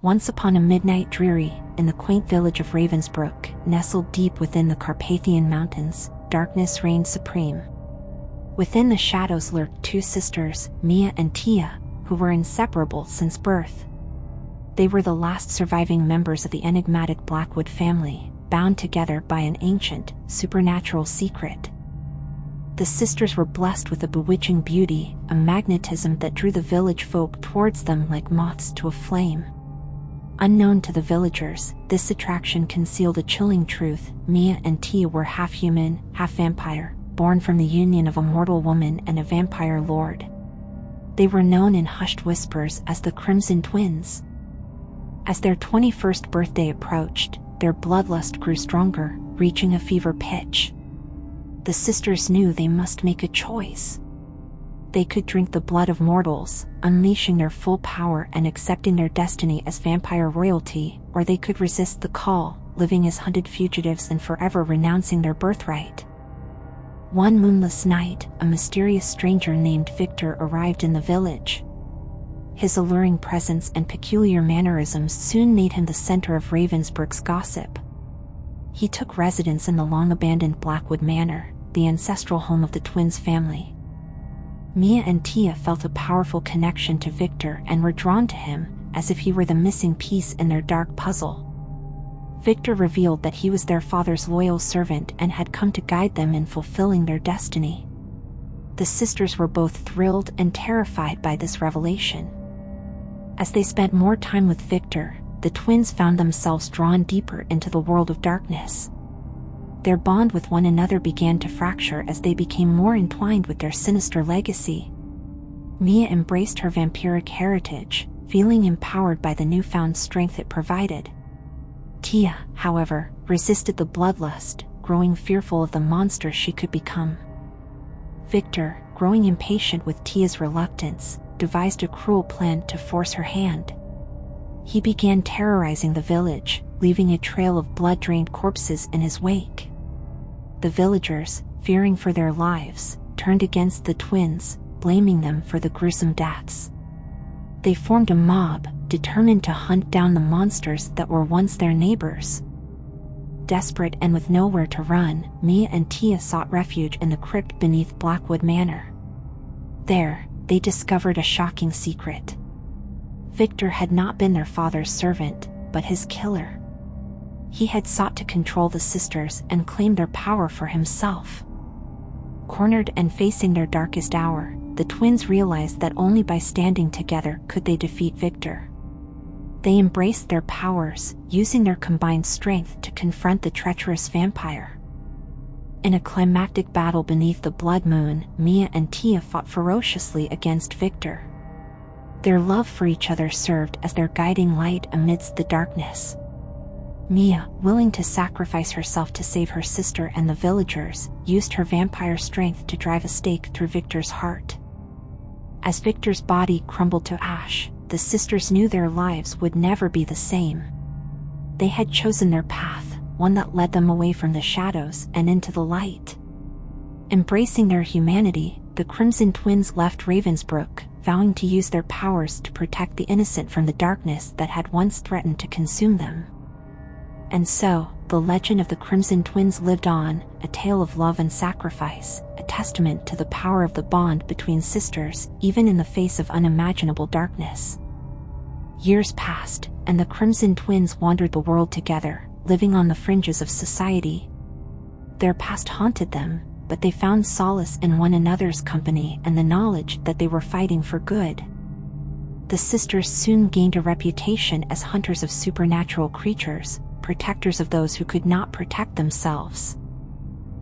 Once upon a midnight dreary, in the quaint village of Ravensbrook, nestled deep within the Carpathian Mountains, darkness reigned supreme. Within the shadows lurked two sisters, Mia and Tia, who were inseparable since birth. They were the last surviving members of the enigmatic Blackwood family, bound together by an ancient, supernatural secret. The sisters were blessed with a bewitching beauty, a magnetism that drew the village folk towards them like moths to a flame. Unknown to the villagers, this attraction concealed a chilling truth: Mia and Tia were half human, half vampire, born from the union of a mortal woman and a vampire lord. They were known in hushed whispers as the Crimson Twins. As their 21st birthday approached, their bloodlust grew stronger, reaching a fever pitch. The sisters knew they must make a choice. They could drink the blood of mortals, unleashing their full power and accepting their destiny as vampire royalty, or they could resist the call, living as hunted fugitives and forever renouncing their birthright. One moonless night, a mysterious stranger named Victor arrived in the village. His alluring presence and peculiar mannerisms soon made him the center of Ravensbrook's gossip. He took residence in the long-abandoned Blackwood Manor, the ancestral home of the twins' family. Mia and Tia felt a powerful connection to Victor and were drawn to him, as if he were the missing piece in their dark puzzle. Victor revealed that he was their father's loyal servant and had come to guide them in fulfilling their destiny. The sisters were both thrilled and terrified by this revelation. As they spent more time with Victor, the twins found themselves drawn deeper into the world of darkness. Their bond with one another began to fracture as they became more entwined with their sinister legacy. Mia embraced her vampiric heritage, feeling empowered by the newfound strength it provided. Tia, however, resisted the bloodlust, growing fearful of the monster she could become. Victor, growing impatient with Tia's reluctance, devised a cruel plan to force her hand. He began terrorizing the village, leaving a trail of blood-drained corpses in his wake. The villagers, fearing for their lives, turned against the twins, blaming them for the gruesome deaths. They formed a mob, determined to hunt down the monsters that were once their neighbors. Desperate and with nowhere to run, Mia and Tia sought refuge in the crypt beneath Blackwood Manor. There, they discovered a shocking secret. Victor had not been their father's servant, but his killer. He had sought to control the sisters and claim their power for himself. Cornered and facing their darkest hour, the twins realized that only by standing together could they defeat Victor. They embraced their powers, using their combined strength to confront the treacherous vampire. In a climactic battle beneath the blood moon, Mia and Tia fought ferociously against Victor. Their love for each other served as their guiding light amidst the darkness. Mia, willing to sacrifice herself to save her sister and the villagers, used her vampire strength to drive a stake through Victor's heart. As Victor's body crumbled to ash, the sisters knew their lives would never be the same. They had chosen their path, one that led them away from the shadows and into the light. Embracing their humanity, the Crimson Twins left Ravensbrook, vowing to use their powers to protect the innocent from the darkness that had once threatened to consume them. And so, the legend of the Crimson Twins lived on, a tale of love and sacrifice, a testament to the power of the bond between sisters, even in the face of unimaginable darkness. Years passed, and the Crimson Twins wandered the world together, living on the fringes of society. Their past haunted them, but they found solace in one another's company and the knowledge that they were fighting for good. The sisters soon gained a reputation as hunters of supernatural creatures, protectors of those who could not protect themselves.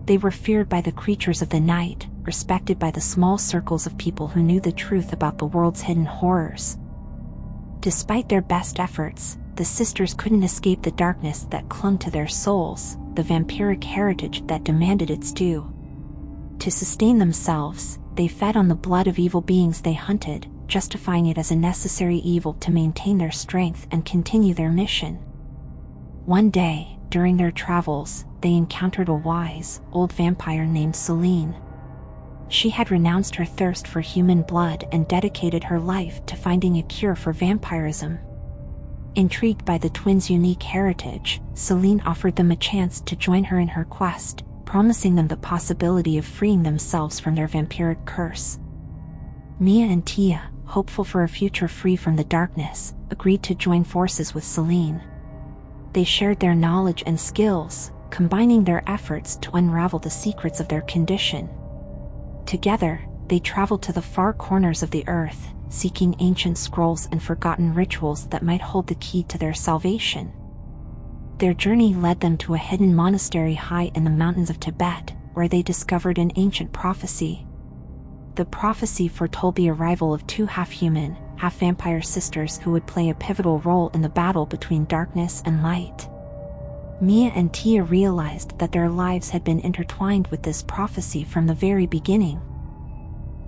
They were feared by the creatures of the night, respected by the small circles of people who knew the truth about the world's hidden horrors. Despite their best efforts, the sisters couldn't escape the darkness that clung to their souls, the vampiric heritage that demanded its due. To sustain themselves, they fed on the blood of evil beings they hunted, justifying it as a necessary evil to maintain their strength and continue their mission. One day, during their travels, they encountered a wise, old vampire named Celine. She had renounced her thirst for human blood and dedicated her life to finding a cure for vampirism. Intrigued by the twins' unique heritage, Selene offered them a chance to join her in her quest, promising them the possibility of freeing themselves from their vampiric curse. Mia and Tia, hopeful for a future free from the darkness, agreed to join forces with Selene. They shared their knowledge and skills, combining their efforts to unravel the secrets of their condition. Together, they traveled to the far corners of the earth, seeking ancient scrolls and forgotten rituals that might hold the key to their salvation. Their journey led them to a hidden monastery high in the mountains of Tibet, where they discovered an ancient prophecy. The prophecy foretold the arrival of two half-human, half-vampire sisters who would play a pivotal role in the battle between darkness and light. Mia and Tia realized that their lives had been intertwined with this prophecy from the very beginning.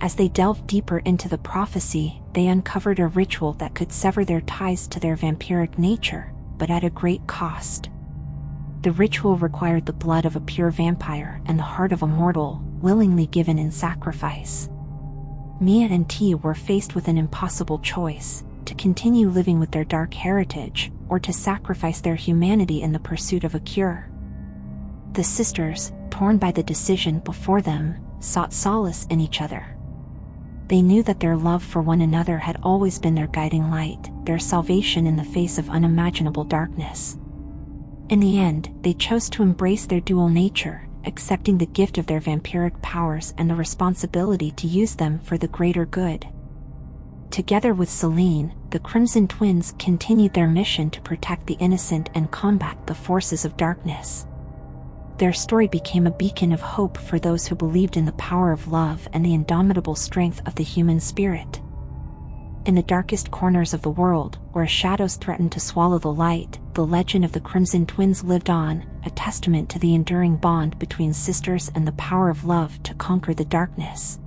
As they delved deeper into the prophecy, they uncovered a ritual that could sever their ties to their vampiric nature, but at a great cost. The ritual required the blood of a pure vampire and the heart of a mortal, willingly given in sacrifice. Mia and Tia were faced with an impossible choice: to continue living with their dark heritage, or to sacrifice their humanity in the pursuit of a cure. The sisters, torn by the decision before them, sought solace in each other. They knew that their love for one another had always been their guiding light, their salvation in the face of unimaginable darkness. In the end, they chose to embrace their dual nature, accepting the gift of their vampiric powers and the responsibility to use them for the greater good. Together with Selene, the Crimson Twins continued their mission to protect the innocent and combat the forces of darkness. Their story became a beacon of hope for those who believed in the power of love and the indomitable strength of the human spirit. In the darkest corners of the world, where shadows threatened to swallow the light, the legend of the Crimson Twins lived on, a testament to the enduring bond between sisters and the power of love to conquer the darkness.